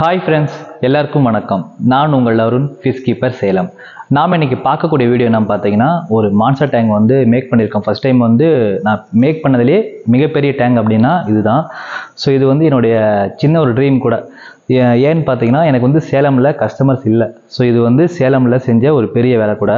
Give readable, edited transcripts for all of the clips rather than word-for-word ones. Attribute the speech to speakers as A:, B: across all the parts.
A: Hi friends, எல்லாருக்கும் வணக்கம். நான் உங்கள் அருண், ஃபிஷ் கீப்பர் சேலம். நாம் இன்றைக்கி பார்க்கக்கூடிய வீடியோ என்ன பார்த்தீங்கன்னா, ஒரு மான்ஸ்டர் டேங்க் வந்து மேக் பண்ணியிருக்கோம். ஃபஸ்ட் டைம் வந்து நான் மேக் பண்ணதிலே மிகப்பெரிய டேங்க் அப்படின்னா இதுதான். ஸோ இது வந்து என்னுடைய சின்ன ஒரு ட்ரீம் கூட. ஏன்னு பார்த்தீங்கன்னா, எனக்கு வந்து சேலமில் கஸ்டமர்ஸ் இல்லை. ஸோ இது வந்து சேலமில் செஞ்ச ஒரு பெரிய வேலை கூட.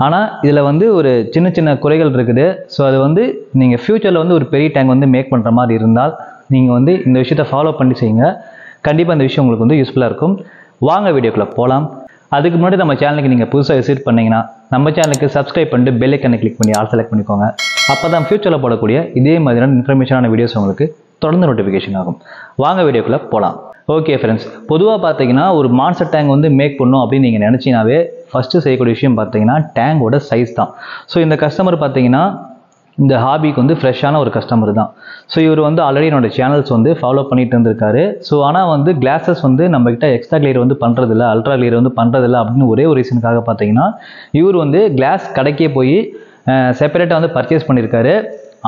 A: ஆனால் இதில் வந்து ஒரு சின்ன சின்ன குறைகள் இருக்குது. ஸோ அது வந்து நீங்கள் ஃப்யூச்சரில் வந்து ஒரு பெரிய டேங்க் வந்து மேக் பண்ணுற மாதிரி இருந்தால் நீங்கள் வந்து இந்த விஷயத்தை ஃபாலோ பண்ணி செய்யுங்க. கண்டிப்பாக இந்த விஷயம் உங்களுக்கு வந்து யூஸ்ஃபுல்லாக இருக்கும். வாங்க வீடியோக்குள்ளே போகலாம். அதுக்கு முன்னாடி நம்ம சேனலுக்கு நீங்கள் புதுசாக விசிட் பண்ணிங்கன்னா நம்ம சேனலுக்கு சப்ஸ்கிரைப் பண்ணிட்டு பெல் ஐக்கனை கிளிக் பண்ணி ஆல் செலக்ட் பண்ணிக்கோங்க. அப்போ தான் ஃப்யூச்சரில் போடக்கூடிய இதே மாதிரியான இன்ஃபர்மேஷனான வீடியோஸ் உங்களுக்கு தொடர்ந்து நோட்டிஃபிகேஷன் ஆகும். வாங்க வீடியோக்குள்ளே போகலாம். ஓகே ஃப்ரெண்ட்ஸ், பொதுவாக பார்த்தீங்கன்னா ஒரு மான்ஸ்டர் டேங்க் வந்து மேக் பண்ணணும் அப்படின்னு நீங்கள் நினச்சினாவே ஃபஸ்ட்டு செய்யக்கூடிய விஷயம் பார்த்தீங்கன்னா டேங்கோட சைஸ் தான். ஸோ இந்த கஸ்டமர் பார்த்தீங்கன்னா இந்த ஹாபிக்கு வந்து ஃப்ரெஷ்ஷான ஒரு கஸ்டமர் தான். ஸோ இவர் வந்து ஆல்ரெடி என்னோட சேனல்ஸ் வந்து ஃபாலோ பண்ணிட்டு இருந்திருக்காரு. ஸோ ஆனால் வந்து கிளாஸஸ் வந்து நம்மக்கிட்ட எக்ஸ்ட்ரா கிளியர் வந்து பண்ணுறதில்ல, அல்ட்ரா கிளியர் வந்து பண்ணுறதில்ல அப்படின்னு ஒரே ஒரு ரீசனுக்காக பார்த்தீங்கன்னா இவர் வந்து கிளாஸ் கடைக்கே போய் செப்பரேட்டாக வந்து பர்ச்சேஸ் பண்ணியிருக்காரு.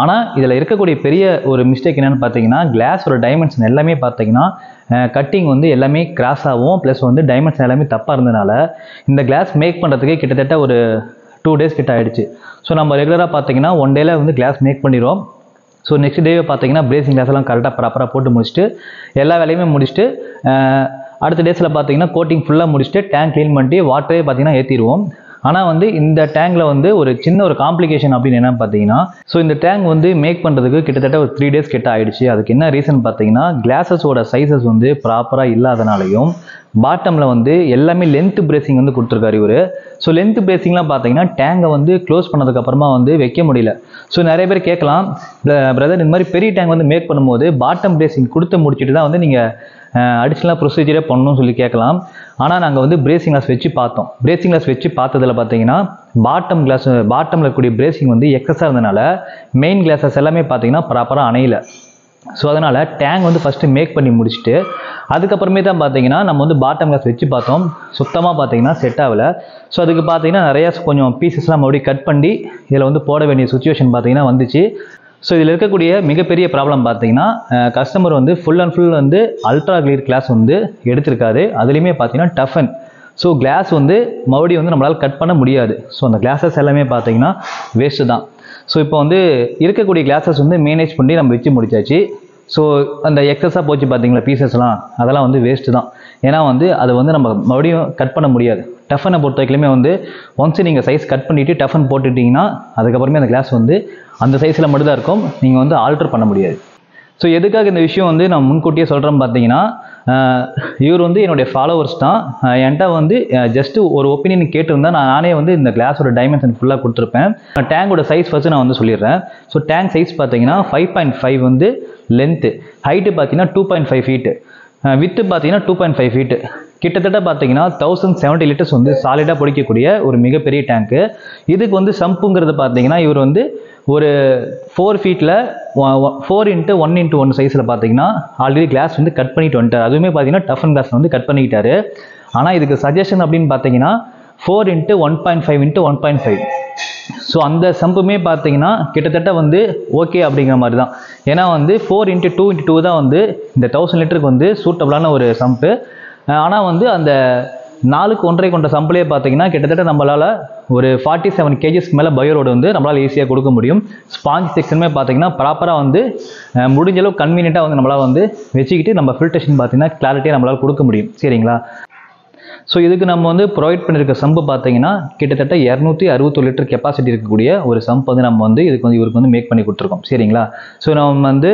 A: ஆனால் இதில் இருக்கக்கூடிய பெரிய ஒரு மிஸ்டேக் என்னென்னு பார்த்தீங்கன்னா, கிளாஸோட டைமென்ஷன் எல்லாமே பார்த்தீங்கன்னா கட்டிங் வந்து எல்லாமே கிராஸ் ஆகும். ப்ளஸ் வந்து டைமென்ஷன் எல்லாமே தப்பாக இருந்ததுனால இந்த கிளாஸ் மேக் பண்ணுறதுக்கே கிட்டத்தட்ட ஒரு 2 டேஸ் கிட்ட ஆகிடுச்சு. ஸோ நம்ம ரெகுலராக பார்த்தீங்கன்னா 1 டேல வந்து கிளாஸ் மேக் பண்ணிடுவோம். ஸோ நெக்ஸ்ட் டேவே பார்த்தீங்கன்னா பிரேசிங் கிளாஸ் எல்லாம் கரெக்டாக ப்ராப்பராக போட்டு முடிச்சுட்டு எல்லா வேலையுமே முடிச்சுட்டு அடுத்த டேஸில் பார்த்தீங்கன்னா கோட்டிங் ஃபுல்லாக முடிச்சுட்டு டேங்க் க்ளீன் பண்ணிட்டு வாட்டரே பார்த்தீங்கன்னா ஏற்றிடுவோம். ஆனால் வந்து இந்த டேங்கில் வந்து ஒரு சின்ன ஒரு காம்ப்ளிகேஷன் அப்படின்னு என்னன்னு பார்த்தீங்கன்னா, ஸோ இந்த டேங்க் வந்து மேக் பண்ணுறதுக்கு கிட்டத்தட்ட ஒரு 3 டேஸ் கிட்ட ஆகிடுச்சு. அதுக்கு என்ன ரீசன் பார்த்தீங்கன்னா, கிளாஸஸோட சைஸஸ் வந்து ப்ராப்பராக இல்லாதனாலையும் பாட்டமில் வந்து எல்லாமே லென்த் பிரேசிங் வந்து கொடுத்துருக்காரு இவர். ஸோ லென்த் பிரேசிங்லாம் பார்த்தீங்கன்னா டேங்கை வந்து க்ளோஸ் பண்ணதுக்கப்புறமா வந்து வைக்க முடியல. ஸோ நிறைய பேர் கேட்கலாம், பிரதர் இந்த மாதிரி பெரிய டேங்க் வந்து மேக் பண்ணும்போது பாட்டம் பிரேசிங் கொடுத்து முடிச்சுட்டு தான் வந்து நீங்கள் அடிஷ்னலாக ப்ரொசீஜரே பண்ணணும்னு சொல்லி கேட்கலாம். ஆனால் நாங்கள் வந்து பிரேசிங் கிளாஸ் வச்சு பார்த்தோம். பிரேசிங் கிளாஸ் வச்சு பார்த்ததில் பார்த்தீங்கன்னா பாட்டமில் இருக்கக்கூடிய பிரேசிங் வந்து எக்ஸஸாக இருந்தனால மெயின் கிளாஸஸ் எல்லாமே பார்த்தீங்கன்னா ப்ராப்பராக அணையலை. ஸோ அதனால் டேங்க் வந்து ஃபஸ்ட்டு மேக் பண்ணி முடிச்சுட்டு அதுக்கப்புறமே தான் பார்த்தீங்கன்னா நம்ம வந்து பாட்டம் கிளாஸ் வச்சு பார்த்தோம். சுத்தமாக பார்த்தீங்கன்னா செட் ஆகலை. ஸோ அதுக்கு பார்த்தீங்கன்னா நிறையா கொஞ்சம் பீசஸ்லாம் மறுபடியும் கட் பண்ணி இதில் வந்து போட வேண்டிய சுச்சுவேஷன் பார்த்தீங்கன்னா வந்துச்சு. ஸோ இதில் இருக்கக்கூடிய மிகப்பெரிய ப்ராப்ளம் பார்த்தீங்கன்னா கஸ்டமர் வந்து ஃபுல் அண்ட் ஃபுல் வந்து அல்ட்ரா கிளியர் கிளாஸ் வந்து எடுத்திருக்காரு. அதுலேயுமே பார்த்தீங்கன்னா டஃபன். ஸோ கிளாஸ் வந்து மறுபடியும் வந்து நம்மளால் கட் பண்ண முடியாது. ஸோ அந்த கிளாஸஸ் எல்லாமே பார்த்தீங்கன்னா வேஸ்ட்டு தான். ஸோ இப்போ வந்து இருக்கக்கூடிய கிளாஸஸ் வந்து மேனேஜ் பண்ணி நம்ம வச்சு முடிச்சாச்சு. ஸோ அந்த எக்ஸஸாக போச்சு பார்த்தீங்களா பீசஸ்லாம், அதெல்லாம் வந்து வேஸ்ட்டு தான். ஏன்னா வந்து அதை வந்து நம்ம மறுபடியும் கட் பண்ண முடியாது. டஃபனை பொறுத்த வரைக்குமே வந்து ஒன்ஸ் நீங்கள் சைஸ் கட் பண்ணிவிட்டு டஃபன் போட்டுட்டிங்கன்னா அதுக்கப்புறமே அந்த கிளாஸ் வந்து அந்த சைஸில் மட்டும்தான் இருக்கும். நீங்கள் வந்து ஆல்ட்ரு பண்ண முடியாது. ஸோ எதுக்காக இந்த விஷயம் வந்து நான் முன்கூட்டியே சொல்கிறேன்னு பார்த்தீங்கன்னா, இவர் வந்து என்னுடைய ஃபாலோவர்ஸ் தான். என்கிட்ட வந்து ஜஸ்ட்டு ஒரு ஒப்பீனியன் கேட்டிருந்தா நானே வந்து இந்த கிளாஸோட டைமென்ஷன் ஃபுல்லாக கொடுத்துருப்பேன். டேங்கோட சைஸ் ஃபஸ்ட்டு நான் வந்து சொல்லிடுறேன். ஸோ டேங்க் சைஸ் பார்த்தீங்கன்னா 5.5 வந்து லென்த்து, ஹைட்டு பார்த்தீங்கன்னா 2.5 ஃபீட்டு, வித்து பார்த்தீங்கன்னா 2.5 ஃபீட்டு. கிட்டத்தட்ட பார்த்தீங்கன்னா 1070 லிட்டர்ஸ் வந்து சாலிடாக பிடிக்கக்கூடிய ஒரு மிகப்பெரிய டேங்க்கு. இதுக்கு வந்து சம்புங்கிறது பார்த்தீங்கன்னா இவர் வந்து ஒரு 4 ஃபீட்டில் 4x1x1 சைஸில் பார்த்தீங்கன்னா ஆல்ரெடி கிளாஸ் வந்து கட் பண்ணிட்டு வந்துட்டார். அதுவுமே பார்த்தீங்கன்னா டஃபன் கிளாஸ் வந்து கட் பண்ணிக்கிட்டாரு. ஆனால் இதுக்கு சஜஷன் அப்படின்னு பார்த்தீங்கன்னா 4x1.5x1.5. ஸோ அந்த சம்புமே பார்த்தீங்கன்னா கிட்டத்தட்ட வந்து ஓகே அப்படிங்கிற மாதிரி தான். ஏன்னா வந்து 4x2x2 தான் வந்து இந்த 1000 லிட்டருக்கு வந்து சூட்டபிளான ஒரு சம்பு. ஆனால் வந்து அந்த 4க்கு 1.5 கொண்ட சம்பிளே பார்த்தீங்கன்னா கிட்டத்தட்ட நம்மளால் ஒரு 47 kgsக்கு மேலே பயோரோடு வந்து நம்மளால் ஈஸியாக கொடுக்க முடியும். ஸ்பாஞ்ச் செக்ஷனுமே பார்த்தீங்கன்னா ப்ராப்பராக வந்து முடிஞ்சளவு கன்வீனியண்ட்டாக வந்து நம்மளால் வந்து வச்சுக்கிட்டு நம்ம ஃபில்ட்ரேஷன் பார்த்தீங்கன்னா கிளாரிட்டியாக நம்மளால் கொடுக்க முடியும். சரிங்களா? ஸோ இதுக்கு நம்ம வந்து ப்ரொவைட் பண்ணியிருக்க சம்பு பார்த்தீங்கன்னா கிட்டத்தட்ட 261 லிட்டர் கெப்பாசிட்டி இருக்கக்கூடிய ஒரு சம்ப் வந்து நம்ம வந்து இவருக்கு வந்து மேக் பண்ணி கொடுத்துருக்கோம். சரிங்களா? ஸோ நம்ம வந்து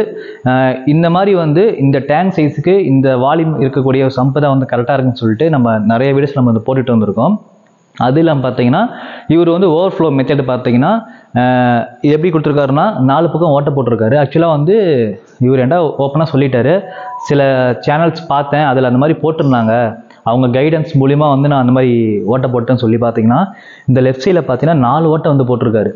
A: இந்த மாதிரி வந்து இந்த டேங்க் சைஸுக்கு இந்த வால்யூம் இருக்கக்கூடிய ஒரு சம்பு தான் வந்து கரெக்டாக இருக்குன்னு சொல்லிட்டு நம்ம நிறைய வீடியோஸ் நம்ம வந்து போட்டுட்டு வந்திருக்கோம். அது இல்லாமல் பார்த்தீங்கன்னா இவர் வந்து ஓவர்ஃப்ளோ மெத்தட் பார்த்தீங்கன்னா எப்படி கொடுத்துருக்காருன்னா 4 பக்கம் ஓட்ட போட்டிருக்காரு. ஆக்சுவலாக வந்து இவர் ஏன்டா ஓப்பனாக சொல்லிட்டாரு, சில சேனல்ஸ் பார்த்தேன் அதில் அந்த மாதிரி போட்டிருந்தாங்க, அவங்க கைடன்ஸ் மூலிமா வந்து நான் அந்த மாதிரி ஓட்ட போட்டேன்னு சொல்லி பார்த்தீங்கன்னா இந்த லெஃப்ட் சைடில் பார்த்தீங்கன்னா 4 ஓட்டை வந்து போட்டிருக்காரு.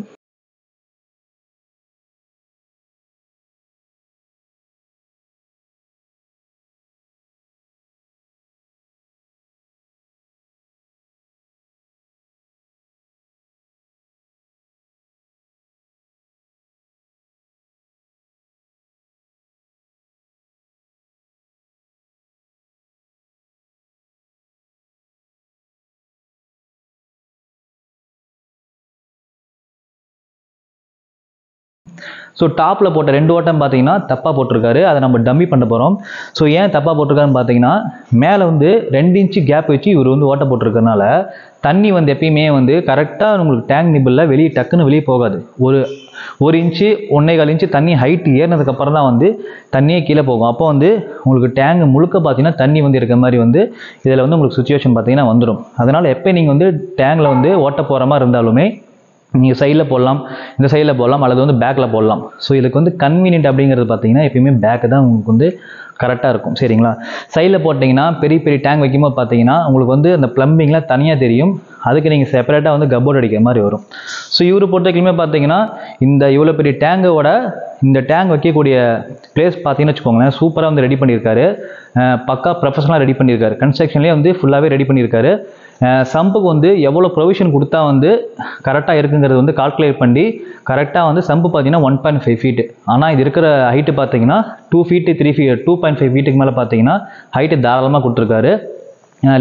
A: ஸோ டாப்பில் போட்ட 2 ஓட்டம் பார்த்தீங்கன்னா தப்பாக போட்டிருக்காரு. அதை நம்ம டம்மி பண்ண போகிறோம். ஸோ ஏன் தப்பாக போட்டிருக்காருன்னு பார்த்தீங்கன்னா, மேலே வந்து 2 இன்ச்சு கேப் வச்சு இவர் வந்து ஓட்ட போட்டிருக்கறனால தண்ணி வந்து எப்பயுமே வந்து கரெக்டாக உங்களுக்கு டேங்க் நிபிளில் வெளியே டக்குன்னு வெளியே போகாது. ஒரு இன்ச்சு 1.25 இன்ச்சு தண்ணி ஹைட் ஏறினதுக்கப்புறம் தான் வந்து தண்ணியே கீழே போகும். அப்போ வந்து உங்களுக்கு டேங்க் முழுக்க பார்த்தீங்கன்னா தண்ணி வந்து இருக்கிற மாதிரி வந்து இதில் வந்து உங்களுக்கு சுச்சுவேஷன் பார்த்தீங்கன்னா வந்துடும். அதனால் எப்போ நீங்கள் வந்து டேங்கில் வந்து ஓட்ட போகிற மாதிரி இருந்தாலுமே நீங்கள் சைடில் போடலாம், இந்த சைடில் போடலாம், அல்லது வந்து பேக்கில் போடலாம். ஸோ இதுக்கு வந்து கன்வீனியன்ட் அப்படிங்கிறது பார்த்தீங்கன்னா எப்பயுமே பேக்கு தான் உங்களுக்கு வந்து கரெக்டாக இருக்கும். சரிங்களா? சைடில் போட்டிங்கன்னா பெரிய பெரிய டேங்க் வைக்கும்போது பார்த்தீங்கன்னா உங்களுக்கு வந்து அந்த ப்ளம்பிங்லாம் தனியாக தெரியும். அதுக்கு நீங்கள் செப்பரேட்டாக வந்து கப்போர்ட் அடிக்கிற மாதிரி வரும். ஸோ இவர் பொறுத்த வரைக்குமே பார்த்தீங்கன்னா இவ்வளோ பெரிய டேங்கோட இந்த டேங்க் வைக்கக்கூடிய பிளேஸ் பார்த்தீங்கன்னு வச்சுக்கோங்களேன், சூப்பராக வந்து ரெடி பண்ணியிருக்காரு. பக்கா ப்ரொஃபஷனலாக ரெடி பண்ணியிருக்காரு. கன்ஸ்ட்ரக்ஷன்லேயே வந்து ஃபுல்லாகவே ரெடி பண்ணியிருக்காரு. சம்புக்கு வந்து எவ்வளோ ப்ரொவிஷன் கொடுத்தா வந்து கரெக்டாக இருக்குங்கிறது வந்து கால்குலேட் பண்ணி கரெக்டாக வந்து சம்பு பார்த்தீங்கன்னா 1.5 ஃபீட்டு. ஆனால் இது இருக்கிற ஹைட்டு பார்த்தீங்கன்னா 2 ஃபீட்டு 3 ஃபீட் 2.5 ஃபீட்டுக்கு மேலே பார்த்தீங்கன்னா ஹைட்டு தாராளமாக கொடுத்துருக்காரு.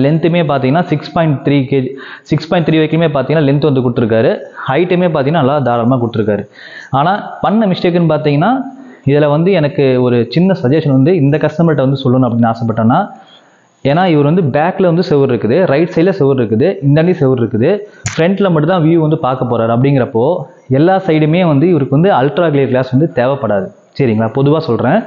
A: லென்த்துமே பார்த்தீங்கன்னா 6.3 கேஜி 6.3 வரைக்குமே பார்த்தீங்கன்னா லென்த் வந்து கொடுத்துருக்காரு. ஹைட்டுமே பார்த்தீங்கன்னா நல்லா தாராளமாக கொடுத்துருக்காரு. ஆனால் பண்ண மிஸ்டேக்குன்னு பார்த்தீங்கன்னா இதில் வந்து எனக்கு ஒரு சின்ன சஜஷன் வந்து இந்த கஸ்டமர்கிட்ட வந்து சொல்லணும் அப்படின்னு ஆசைப்பட்டேன்னா, ஏன்னா இவர் வந்து பேக்கில் வந்து செவுர் இருக்குது, ரைட் சைடில் செவுர் இருக்குது, இந்தாண்டி செவுர் இருக்குது, ஃப்ரண்ட்டில் மட்டும் தான் வியூ வந்து பார்க்க போகிறாரு. அப்படிங்கிறப்போ எல்லா சைடுமே வந்து இவருக்கு வந்து அல்ட்ரா கிளியர் கிளாஸ் வந்து தேவைப்படாது. சரிங்களா? பொதுவாக சொல்கிறேன்.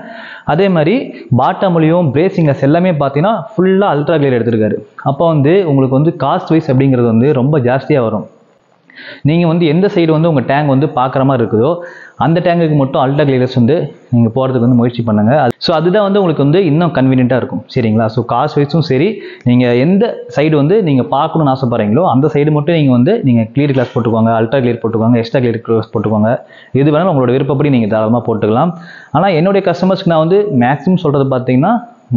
A: அதே மாதிரி பாட்டம்லையும் பிரேசிங் கிளாஸ் எல்லாமே பார்த்தீங்கன்னா ஃபுல்லாக அல்ட்ரா கிளியர் எடுத்திருக்காரு. அப்போ வந்து உங்களுக்கு வந்து காஸ்ட் வைஸ் அப்படிங்கிறது வந்து ரொம்ப ஜாஸ்தியாக வரும். நீங்கள் வந்து எந்த சைடு வந்து உங்கள் டேங்க் வந்து பார்க்குற மாதிரி இருக்குதோ அந்த டேங்குக்கு மட்டும் அல்ட்ரா கிளியர்ஸ் வந்து நீங்கள் போகிறதுக்கு வந்து முயற்சி பண்ணுங்கள். ஸோ அதுதான் வந்து உங்களுக்கு வந்து இன்னும் கன்வீனியண்ட்டாக இருக்கும். சரிங்களா? ஸோ காஸ்ட் வைஸும் சரி, நீங்கள் எந்த சைடு வந்து நீங்கள் பார்க்கணும்னு ஆசைப்படுறீங்களோ அந்த சைடு மட்டும் நீங்கள் கிளியர் கிளாஸ் போட்டுக்கோங்க, அல்ட்ரா கிளியர் போட்டுக்கோங்க, எக்ஸ்ட்ரா கிளியர் கிளாஸ் போட்டுக்கோங்க. எது வேணாலும் உங்களோட விருப்பப்படி நீங்கள் தாராளமாக போட்டுக்கலாம். ஆனால் என்னுடைய கஸ்டமர்ஸ்க்கு நான் வந்து மேக்ஸிமம் சொல்கிறது பார்த்தீங்கன்னா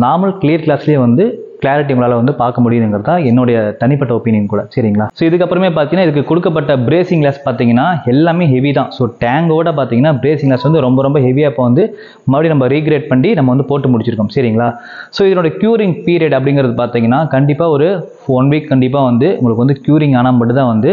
A: நார்மல் கிளியர் கிளாஸ்லேயே வந்து கிளாரிட்டி உங்களால் வந்து பார்க்க முடியுதுங்கிறது தான் என்னுடைய தனிப்பட்ட ஒப்பீனியன் கூட. சரிங்களா? ஸோ இதுக்கப்புறமே பார்த்தீங்கன்னா இதுக்கு கொடுக்கப்பட்ட பிரேசிங் கிளாஸ் பார்த்தீங்கன்னா எல்லாமே ஹெவி தான். ஸோ டேங்கோட பார்த்தீங்கன்னா பிரேசிங் கிளாஸ் வந்து ரொம்ப ரொம்ப ஹெவியாக இப்போ வந்து மறுபடியும் நம்ம ரீக்ரேட் பண்ணி நம்ம வந்து போட்டு முடிச்சிருக்கோம். சரிங்களா? ஸோ இதனோட க்யூரிங் பீரியட் அப்படிங்கிறது பார்த்தீங்கன்னா கண்டிப்பாக ஒரு 1 வீக் கண்டிப்பாக வந்து உங்களுக்கு வந்து க்யூரிங் ஆனால் மட்டும் தான் வந்து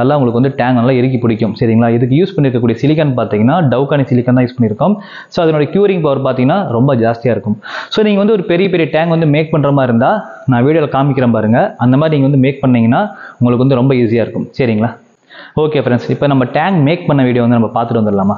A: நல்லா உங்களுக்கு வந்து டேங்க் நல்லா இறுக்கி பிடிக்கும். சரிங்களா? இதுக்கு யூஸ் பண்ணியிருக்கக்கூடிய சிலிக்கான் பார்த்தீங்கன்னா டவுகானி சிலிக்கான் தான் யூஸ் பண்ணியிருக்கோம். ஸோ அதனோட க்யூரிங் பவர் பார்த்தீங்கன்னா ரொம்ப ஜாஸ்தியாக இருக்கும். ஸோ நீங்கள் வந்து ஒரு பெரிய பெரிய டேங்க் வந்து மேக் பண்ணுற மாதிரி இருந்தால் நான் வீடியோவில் காமிக்கிறேன் பாருங்கள். அந்த மாதிரி நீங்கள் வந்து மேக் பண்ணிங்கன்னா உங்களுக்கு வந்து ரொம்ப ஈஸியாக இருக்கும். சரிங்களா? ஓகே ஃப்ரெண்ட்ஸ், இப்போ நம்ம டேங்க் மேக் பண்ண வீடியோ வந்து நம்ம பார்த்துட்டு வந்துடலாமா?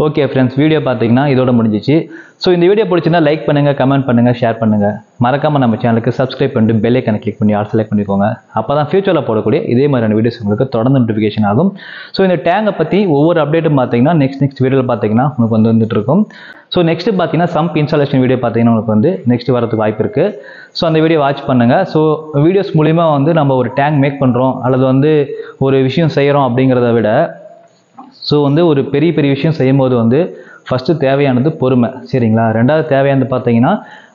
A: ஓகே ஃப்ரெண்ட்ஸ், வீடியோ பார்த்தீங்கன்னா இதோட முடிஞ்சிச்சு. ஸோ இந்த வீடியோ பிடிச்சிருந்தா லைக் பண்ணுங்கள், கமெண்ட் பண்ணுங்கள், ஷேர் பண்ணுங்கள். மறக்காமல் நம்ம சேனலுக்கு சப்ஸ்கிரைப் பண்ணிட்டு பெல் ஐக்கானை கிளிக் பண்ணி ஆல் செலக்ட் பண்ணிக்கோங்க. அப்போ தான் ஃபியூச்சரில் போடக்கூடிய இதே மாதிரியான வீடியோஸ் உங்களுக்கு தொடர்ந்து நோட்டிஃபிகேஷன் ஆகும். ஸோ இந்த டேங்கை பற்றி ஒவ்வொரு அப்டேட்டும் பார்த்தீங்கன்னா நெக்ஸ்ட் வீடியோவில் பார்த்தீங்கன்னா உங்களுக்கு வந்துட்டு இருக்கும். ஸோ நெக்ஸ்ட்டு பார்த்தீங்கன்னா சம்ப் இன்ஸ்டாலேஷன் வீடியோ பார்த்தீங்கன்னா உங்களுக்கு வந்து நெக்ஸ்ட் வரதுக்கு வாய்ப்பு இருக்குது. ஸோ அந்த வீடியோ வாட்ச் பண்ணுங்கள். ஸோ வீடியோஸ் மூலிமா வந்து நம்ம ஒரு டேங்க் மேக் பண்ணுறோம் அல்லது வந்து ஒரு விஷயம் செய்கிறோம் அப்படிங்கிறத விட ஸோ வந்து ஒரு பெரிய விஷயம் செய்யும்போது வந்து ஃபஸ்ட்டு தேவையானது பொறுமை, சரிங்களா? ரெண்டாவது தேவையானது பார்த்தீங்கன்னா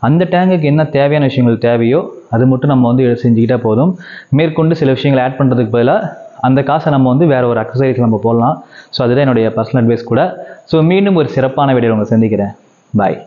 A: அந்த டேங்குக்கு என்ன தேவையான விஷயங்கள் தேவையோ அது மட்டும் நம்ம வந்து செஞ்சுக்கிட்டே போதும். மேற்கொண்டு சில விஷயங்களை ஆட் பண்ணுறதுக்கு பதிலாக அந்த காசை நம்ம வந்து வேறு ஒரு எக்ஸசைஸ் நம்ம போடலாம். ஸோ அதுதான் என்னுடைய பர்சனல் அட்வைஸ் கூட. ஸோ மீண்டும் ஒரு சிறப்பான வீடியோ உங்களை சந்திக்கிறேன். பாய்.